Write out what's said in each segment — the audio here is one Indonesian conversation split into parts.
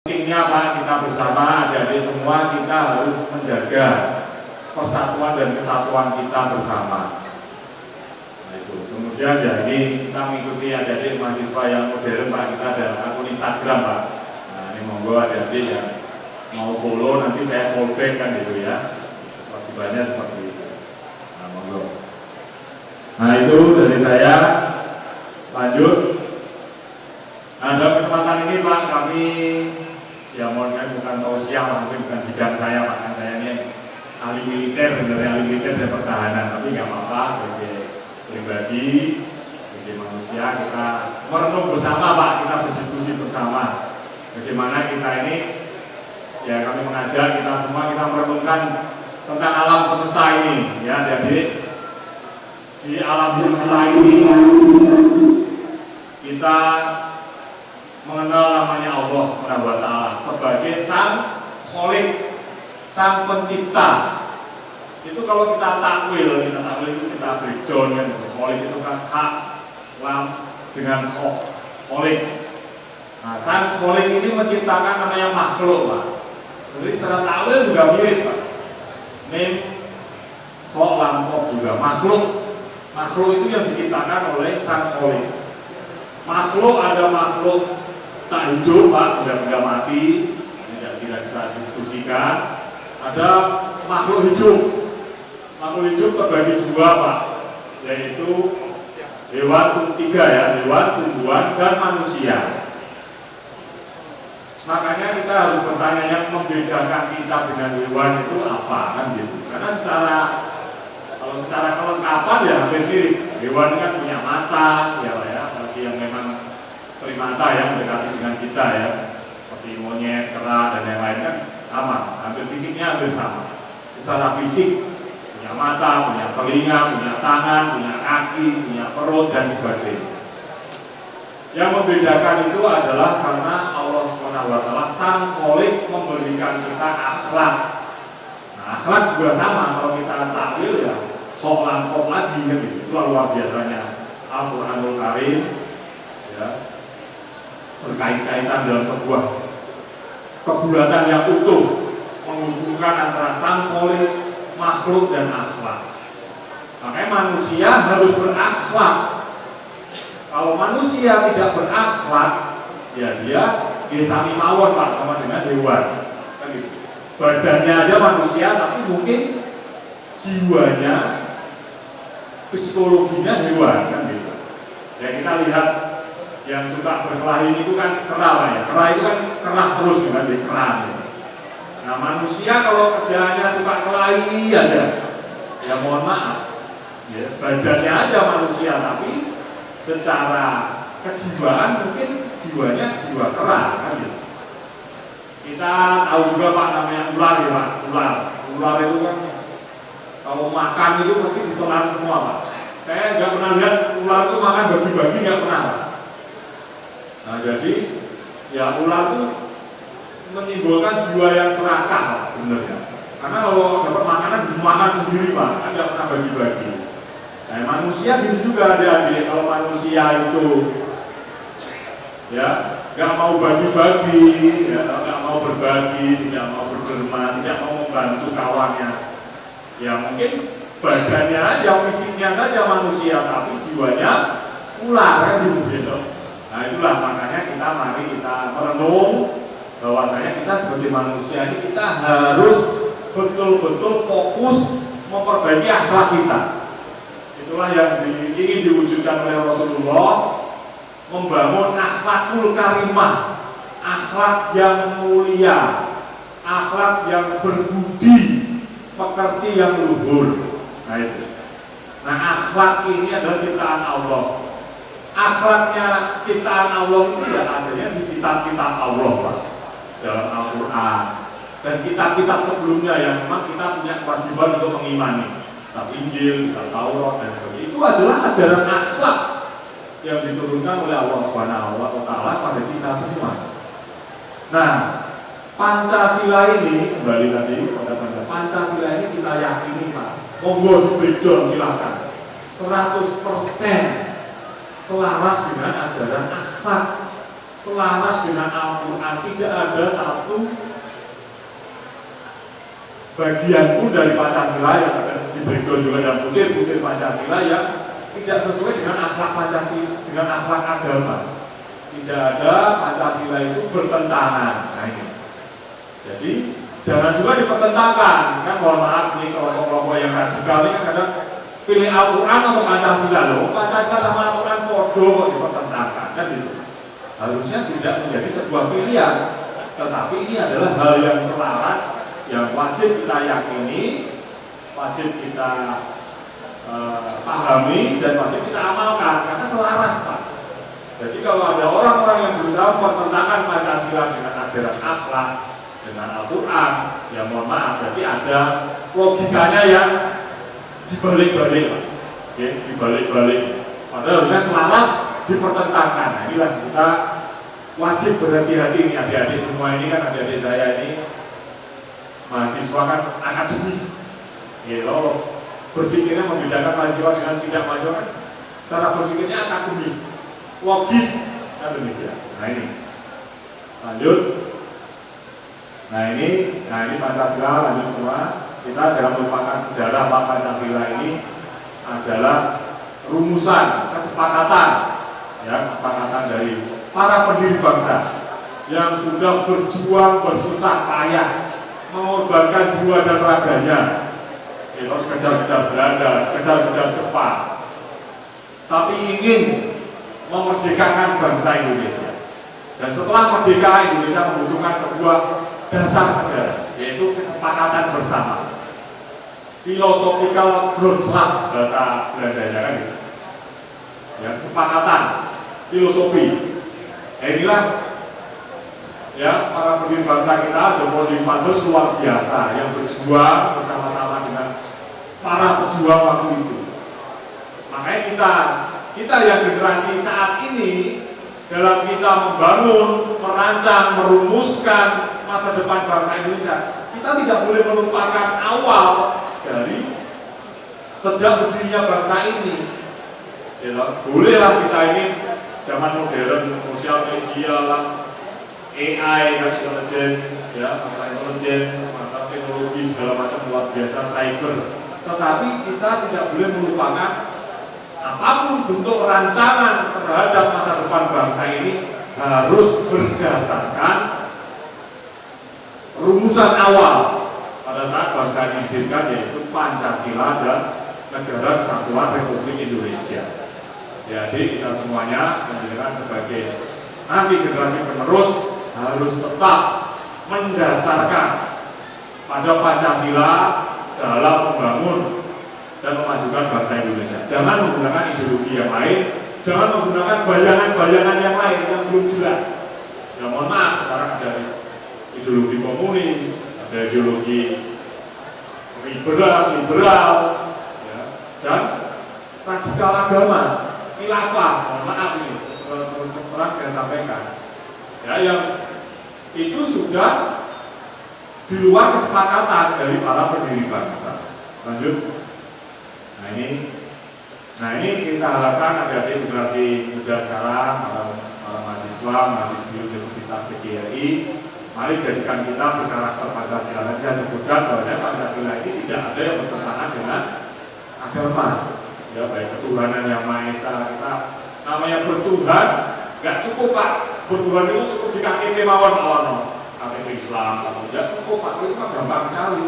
Pentingnya Pak, kita bersama adik-adik semua kita harus menjaga persatuan dan kesatuan kita bersama. Nah itu. Kemudian ya ini kita mengikuti adik-adik mahasiswa yang modern Pak, kita ada akun Instagram Pak. Nah ini monggo adik-adik yang mau follow nanti saya follow back kan gitu ya. Wajibannya seperti itu. Nah monggo. Nah itu dari saya. Lanjut. Nah dalam kesempatan ini Pak kami ya mohon saya bukan tausiah, mungkin bukan bidang saya Pak, kan saya ini ahli militer, sebenarnya ahli militer dan pertahanan, tapi nggak apa-apa sebagai pribadi, sebagai manusia kita merenung bersama Pak, kita berdiskusi bersama bagaimana kita ini ya kami mengajak kita semua kita merenungkan tentang alam semesta ini ya jadi di alam semesta ini kita mengenal namanya Allah SWT sebagai Sang Kholik, Sang Pencipta. Itu kalau kita takwil itu kita breakdown kan, Kholik itu kan hak, lam dengan kholik. Nah, Sang Kholik ini menciptakan namanya makhluk Pak. Jadi secara takwil juga mirip Pak. Mim, khok, lam, khok juga makhluk. Makhluk itu yang diciptakan oleh Sang Kholik. Makhluk ada makhluk tak hidup Pak, benda-benda mati, tidak kita diskusikan. Ada makhluk hidup. Makhluk hidup terbagi dua Pak, yaitu hewan tiga ya, hewan, tumbuhan, dan manusia. Makanya kita harus bertanya yang membedakan kita dengan hewan itu apa kan gitu. Karena kalau secara kelengkapan ya hampir mirip. Hewan kan punya mata, ya bagi yang memang primata yang mendekati dengan kita ya, seperti monyet, kera dan yang lain kan sama, hampir fisiknya hampir sama. Secara fisik punya mata, punya telinga, punya tangan, punya kaki, punya perut dan sebagainya. Yang membedakan itu adalah karena Allah SWT Sang Kholik memberikan kita akhlak. Nah, akhlak juga sama kalau kita takwil ya, khok lagi gitu. Itu luar biasanya Al-Quranul Karim ya. Berkait-kaitan dalam sebuah kebulatan yang utuh menghubungkan antara Sang Kholik, makhluk dan akhlak. Makanya manusia harus berakhlak. Kalau manusia tidak berakhlak, ya dia sami mawon Pak, sama dengan hewan. Kan gitu. Badannya aja manusia, tapi mungkin jiwanya, psikologinya hewan kan gitu. Ya kita lihat yang suka berkelahi itu kan kera Pak ya. Kera itu kan kerah terus kan di kera. Gitu. Nah manusia kalau kerjaannya suka kelahi aja, ya mohon maaf, ya, badannya aja manusia tapi secara kejiwaan mungkin jiwanya jiwa kera kan gitu. Kita tahu juga Pak namanya ular ya Pak. Ular itu kan kalau makan itu pasti ditelan semua Pak. Saya nggak pernah lihat ular itu makan bagi-bagi, nggak pernah Pak. Nah jadi ya ular itu menimbulkan jiwa yang serakah Pak sebenarnya. Karena kalau dapat makanan makan sendiri Pak, kan nggak pernah bagi-bagi. Nah manusia gitu juga adik-adik. Kalau manusia itu ya nggak mau bagi-bagi, ya nggak mau berbagi, tidak mau berderma, tidak mau membantu kawannya, ya mungkin badannya aja, fisiknya saja manusia, tapi jiwanya ular kan gitu. Nah itulah makanya mari kita merenung bahwasanya kita sebagai manusia ini kita harus betul-betul fokus memperbaiki akhlak kita. Itulah yang ingin diwujudkan oleh Rasulullah, membangun akhlakul karimah, akhlak yang mulia, akhlak yang berbudi, pekerti yang luhur. Nah itu. Nah akhlak ini adalah ciptaan Allah. Akhlaknya ciptaan Allah itu ya adanya di kitab-kitab Allah Pak, dalam Al-Quran dan kitab-kitab sebelumnya yang memang kita punya kewajiban untuk mengimani. Kitab Injil, kitab Taurat dan sebagainya. Itu adalah ajaran akhlak yang diturunkan oleh Allah Subhanahu wa Ta'ala pada kita semua. Nah, Pancasila ini kembali tadi pada Pancasila ini kita yakini Pak. Monggo di breakdown silahkan. 100% selaras dengan ajaran akhlak selaras dengan Al-Quran. Tidak ada satu bagian pun dari Pancasila yang akan diberi juga dalam butir-butir Pancasila yang tidak sesuai dengan akhlak Pancasila, dengan akhlak agama. Tidak ada Pancasila itu bertentangan. Nah ini. Jadi jangan juga dipertentangkan. Kan mohon maaf nih kelompok-kelompok yang radikal ini kan kadang pilih Al-Quran atau Pancasila loh. Pancasila sama Al-Quran podo kok dipertentangkan kan gitu. Harusnya tidak menjadi sebuah pilihan, tetapi ini adalah hal yang selaras, yang wajib kita yakini, wajib kita pahami dan wajib kita amalkan karena selaras Pak. Jadi kalau ada orang-orang yang berusaha mempertentangkan Pancasila dengan ajaran akhlak, dengan Al-Quran, ya mohon maaf, jadi ada logikanya yang dibalik-balik Pak. Oke, dibalik-balik. Padahal harusnya selaras dipertentangkan. Nah, inilah kita wajib berhati-hati nih adik-adik semua ini kan, adik-adik saya ini mahasiswa kan akademis, gitu. Berpikirnya membedakan mahasiswa dengan tidak mahasiswa kan, cara berpikirnya akademis, logis, kan demikian. Nah ini, lanjut. Nah ini Pancasila, lanjut semua. Kita jangan melupakan sejarah Pak. Pancasila ini adalah rumusan kesepakatan, ya kesepakatan dari para pendiri bangsa yang sudah berjuang bersusah payah, mengorbankan jiwa dan raganya, kejar-kejar Belanda, kejar-kejar Jepang, tapi ingin memerdekakan bangsa Indonesia. Dan setelah merdeka, Indonesia membutuhkan sebuah dasar negara, yaitu kesepakatan bersama. Philosophical Grondslag bahasa Belandanya kan gitu. Ya, kesepakatan, filosofi. Inilah ya para pendiri bangsa kita, the founding fathers luar biasa yang berjuang bersama-sama dengan para pejuang waktu itu. Makanya kita yang generasi saat ini dalam kita membangun, merancang, merumuskan masa depan bangsa Indonesia, kita tidak boleh melupakan awal dari sejak berdirinya bangsa ini. Ya, bolehlah kita ini zaman modern, sosial media lah, AI kan, intelijen, ya masalah intelijen, masalah teknologi segala macam luar biasa, cyber. Tetapi kita tidak boleh melupakan apapun bentuk rancangan terhadap masa depan bangsa ini harus berdasarkan rumusan awal pada saat bangsa ini didirikan, yaitu Pancasila dan Negara Kesatuan Republik Indonesia. Jadi kita semuanya menjadikan sebagai nanti generasi penerus harus tetap mendasarkan pada Pancasila dalam membangun dan memajukan bangsa Indonesia. Jangan menggunakan ideologi yang lain, jangan menggunakan bayangan-bayangan yang lain yang belum jelas. Ya mohon maaf, sekarang ada ideologi komunis, ada ideologi liberal, ya, dan radikal agama, khilafah. Mohon maaf ini, terang saya sampaikan. Ya, yang itu sudah di luar kesepakatan dari para pendiri bangsa. Lanjut. Nah ini kita harapkan adik-adik generasi muda sekarang, para mahasiswi Universitas PGRI, mari jadikan kita berkarakter Pancasila. Nanti saya sebutkan bahwa Pancasila ini tidak ada yang bertentangan dengan agama. Ya, baik ketuhanan yang Maha Esa, kita namanya bertuhan, nggak cukup Pak. Bertuhan itu cukup di KTP mawon KTP Islam, tidak cukup Pak. Itu kan gampang sekali.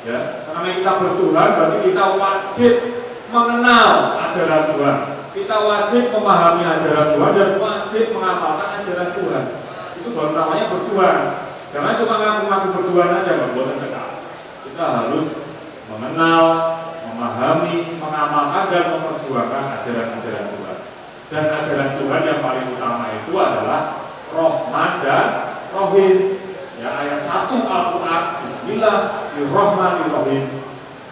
Ya, karena kita bertuhan berarti kita wajib mengenal ajaran Tuhan, kita wajib memahami ajaran Tuhan dan wajib mengamalkan ajaran Tuhan. Itu baru namanya bertuhan. Jangan cuma ngaku-ngaku bertuhan aja, nggak boleh cekal. Kita harus mengenal, memahami, mengamalkan dan memperjuangkan ajaran-ajaran Tuhan. Dan ajaran Tuhan yang paling utama itu adalah Rahman dan Rahim. Ya, ayat 1 Al-Quran, Bismillahirrahmanirrahim.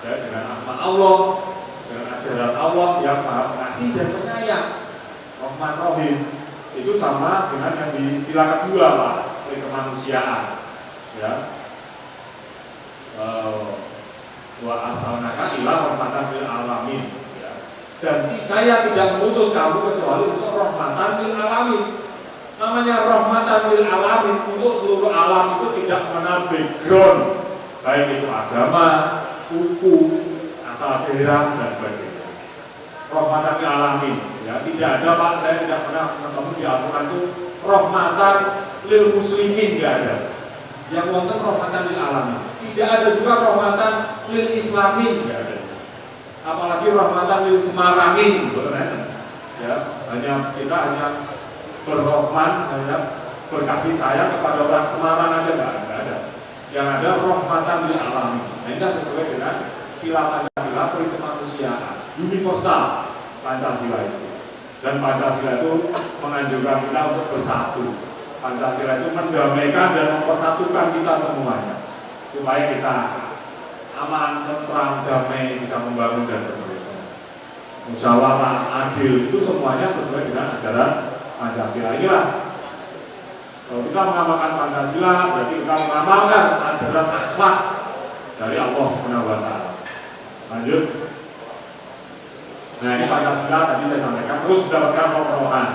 Ya, dengan asma Allah, dengan ajaran Allah yang Maha Pengasih dan Penyayang. Rahman Rahim itu sama dengan yang di sila kedua Pak, oleh kemanusiaan. Ya. Wa arsalnaka ila rahmatan lil alamin. Ya. Dan saya tidak mengutus kamu kecuali untuk rahmatan lil alamin. Namanya rahmatan lil alamin, untuk seluruh alam, itu tidak mengenal background, baik itu agama, suku, asal daerah dan sebagainya. Rahmatan lil alamin, ya tidak ada Pak, saya tidak pernah ketemu di Al-Quran itu rahmatan lil muslimin, tidak ada. Yang wonten rahmatan lil alamin. Tidak ada juga rahmatan lil islamin, tidak ada. Apalagi rahmatan lil semarangin, ya, kita hanya berrahman, hanya berkasih sayang kepada orang Semarang aja, tidak ada. Yang ada rahmatan lil alamin. Nah, ini sesuai dengan sila Pancasila, prinsip kemanusiaan universal Pancasila itu. Dan Pancasila itu menganjurkan kita untuk bersatu. Pancasila itu mendamaikan dan mempersatukan kita semuanya, supaya kita aman, tentram, damai, bisa membangun dan seterusnya. Musyawarah, adil, itu semuanya sesuai dengan ajaran Pancasila. Inilah, kalau kita mengamalkan Pancasila, berarti kita mengamalkan ajaran akhlak dari Allah SWT. Lanjut. Nah, ini Pancasila tadi saya sampaikan, terus mendapatkan roh-rohan.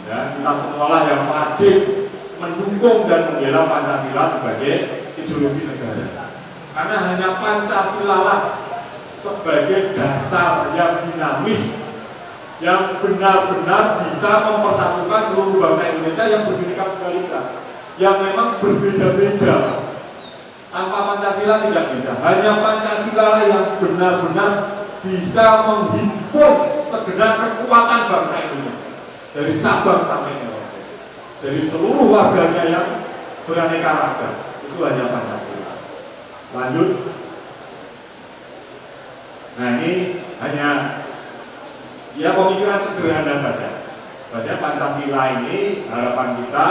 Ya, kita semualah yang wajib mendukung dan membela Pancasila sebagai ideologi negara. Karena hanya Pancasila lah sebagai dasar yang dinamis, yang benar-benar bisa mempersatukan seluruh bangsa Indonesia yang berbeda Tunggal Ika, yang memang berbeda-beda. Tanpa Pancasila tidak bisa. Hanya Pancasila yang benar-benar bisa menghimpun segenap kekuatan bangsa Indonesia dari Sabang sampai Merauke, dari seluruh warganya yang beraneka ragam. Itu hanya Pancasila. Lanjut. Nah, ini hanya ya pemikiran sederhana saja. Bahwasanya Pancasila ini harapan kita,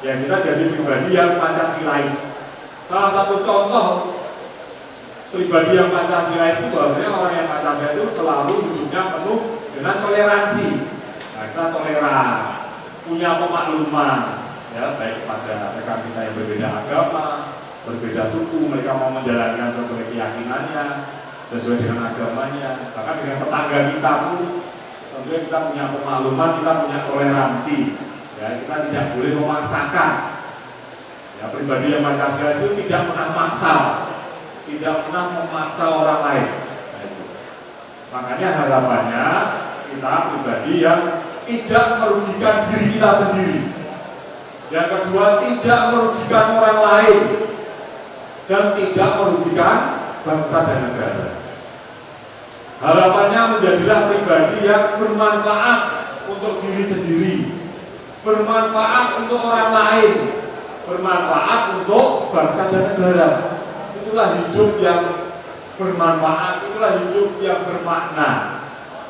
ya kita jadi pribadi yang Pancasilais. Salah satu contoh pribadi yang Pancasilais itu bahwasanya orang yang Pancasila itu selalu hidupnya penuh dengan toleransi. Nah, kita toleran, punya pemakluman, ya baik kepada rekan kita yang berbeda agama, berbeda suku, mereka mau menjalankan sesuai keyakinannya, sesuai dengan agamanya, bahkan dengan tetangga kita pun tentunya kita punya pemakluman, kita punya toleransi, ya kita tidak boleh memaksakan. Ya, pribadi yang Pancasila itu tidak pernah maksa, tidak pernah memaksa orang lain. Nah, itu. Makanya harapannya kita pribadi yang tidak merugikan diri kita sendiri. Yang kedua, tidak merugikan orang lain dan tidak merugikan bangsa dan negara. Harapannya menjadilah pribadi yang bermanfaat untuk diri sendiri, bermanfaat untuk orang lain, bermanfaat untuk bangsa dan negara. Itulah hidup yang bermanfaat, itulah hidup yang bermakna.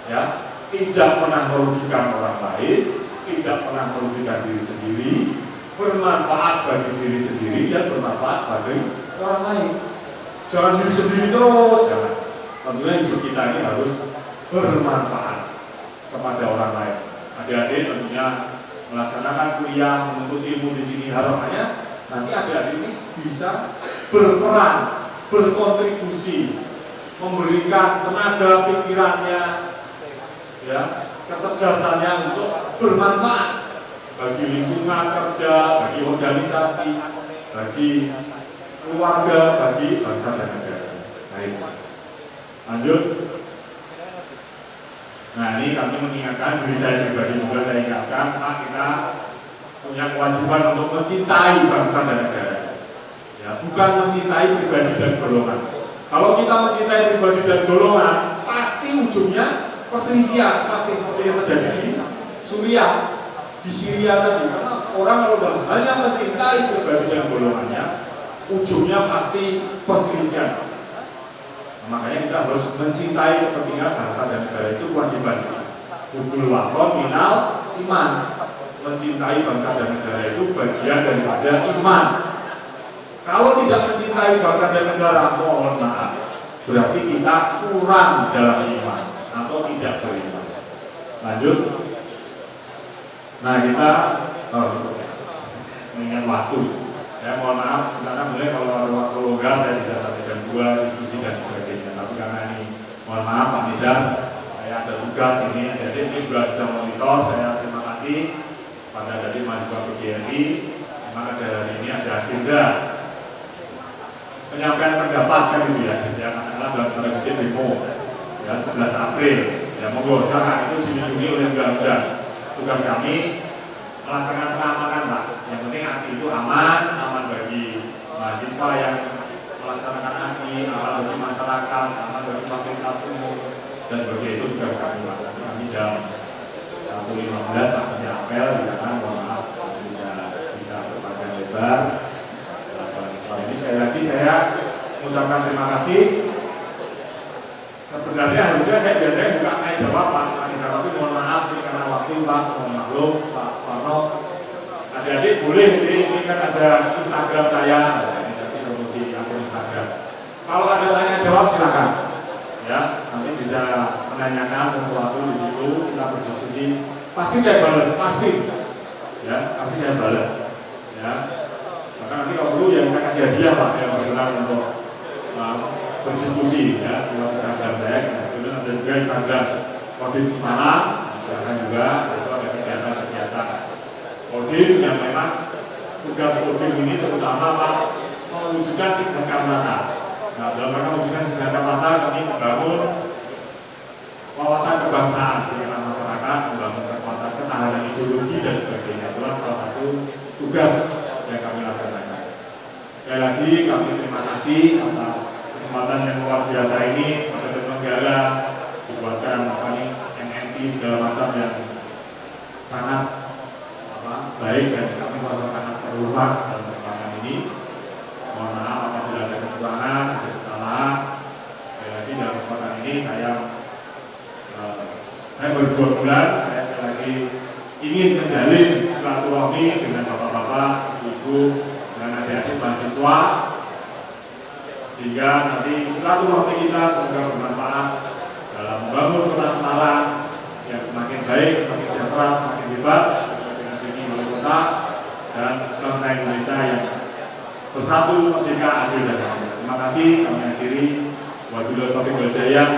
Ya, tidak pernah merugikan orang lain, tidak pernah merugikan diri sendiri, bermanfaat bagi diri sendiri dan bermanfaat bagi orang lain. Jangan diri sendiri terus, jangan. Tentunya hidup kita ini harus bermanfaat kepada orang lain. Adik-adik tentunya melaksanakan kuliah, menuntut ilmu di sini, harapannya nanti adik-adik ini bisa berperan, berkontribusi, memberikan tenaga pikirannya, ya, kecerdasannya untuk bermanfaat bagi lingkungan kerja, bagi organisasi, bagi keluarga, bagi bangsa dan negara. Baik. Lanjut. Nah, ini kami mengingatkan diri saya pribadi juga, saya ingatkan, kita punya kewajiban untuk mencintai bangsa dan negara. Ya, bukan mencintai pribadi dan golongan. Kalau kita mencintai pribadi dan golongan, pasti ujungnya perselisihan, pasti seperti yang terjadi di Suriah, di Syria tadi. Karena orang kalau sudah hanya mencintai pribadi dan golongannya, ujungnya pasti perselisihan. Makanya kita harus mencintai kepentingan bangsa dan negara, itu kewajiban kita. Hubul waton minal iman. Mencintai bangsa dan negara itu bagian daripada iman. Kalau tidak mencintai bangsa dan negara, mohon maaf, berarti kita kurang dalam iman atau tidak beriman. Lanjut. Nah, kita cukup ya. Mengingat waktu. Ya, mohon maaf, karena mulai kalau ada waktu longgar saya bisa sampai jam 2 diskusi dan sebagainya. Tapi karena ini, mohon maaf Pak Nizar, saya ada tugas ini, jadi ini juga sudah monitor. Saya terima kasih pada dari Mas GRI, memang ada hari ini ada agenda penyampaian pendapat kan gitu ya, yang adalah dalam tanda kutip demo ya 11 April. Ya monggo silakan, itu dilindungi oleh undang-undang. Tugas kami melaksanakan pengamanan Pak. Yang penting aksi itu aman bagi mahasiswa yang melaksanakan aksi, aman bagi masyarakat, aman bagi fasilitas umum dan sebagainya. Itu tugas kami Pak. Kami jam 1.15 tak punya apel di sana, mohon maaf tidak bisa berpanjang lebar. Ini sekali lagi saya mengucapkan terima kasih. Sebenarnya harusnya saya biasanya buka tanya jawab Pak, tapi mohon maaf ini karena waktu Pak, mohon maklum Pak Parno. Adik-adik boleh, ini kan ada Instagram saya, ini nanti promosi akun Instagram. Kalau ada tanya jawab silakan, ya nanti bisa menanyakan sesuatu di situ, kita berdiskusi. Pasti saya balas, pasti, ya pasti saya balas, ya. Maka nanti kalau perlu ya saya kasih hadiah Pak yang berkenan untuk berdiskusi ya lewat Instagram saya. Kemudian ada juga Instagram Kodim Semarang, silakan juga itu ada kegiatan-kegiatan Kodim yang memang tugas Kodim ini terutama Pak mewujudkan sistem rata. Nah dalam rangka mewujudkan sistem rata kami membangun wawasan kebangsaan di tengah masyarakat, membangun kekuatan ketahanan ideologi dan sebagainya. Itulah salah satu tugas yang kami laksanakan. Sekali lagi kami terima kasih atas kesempatan yang luar biasa ini pada penyelenggara dibuatkan MNT segala macam yang sangat baik dan kami merasa sangat terhormat dalam kesempatan ini. Mohon maaf apabila ada kekurangan, ada kesalahan. Sekali lagi dalam kesempatan ini saya baru 2 bulan, saya sekali lagi ingin menjalin silaturahmi dengan bapak-bapak, ibu, dan adik-adik mahasiswa, sehingga nanti silaturahmi kita semoga bermanfaat dalam membangun kota Semarang yang semakin baik, semakin sejahtera, semakin hebat, sesuai dengan visi wali kota dan bangsa Indonesia yang bersatu, merdeka, adil dan makmur. Terima kasih. Kami akhiri. Wabillahi taufiq wal hidayah.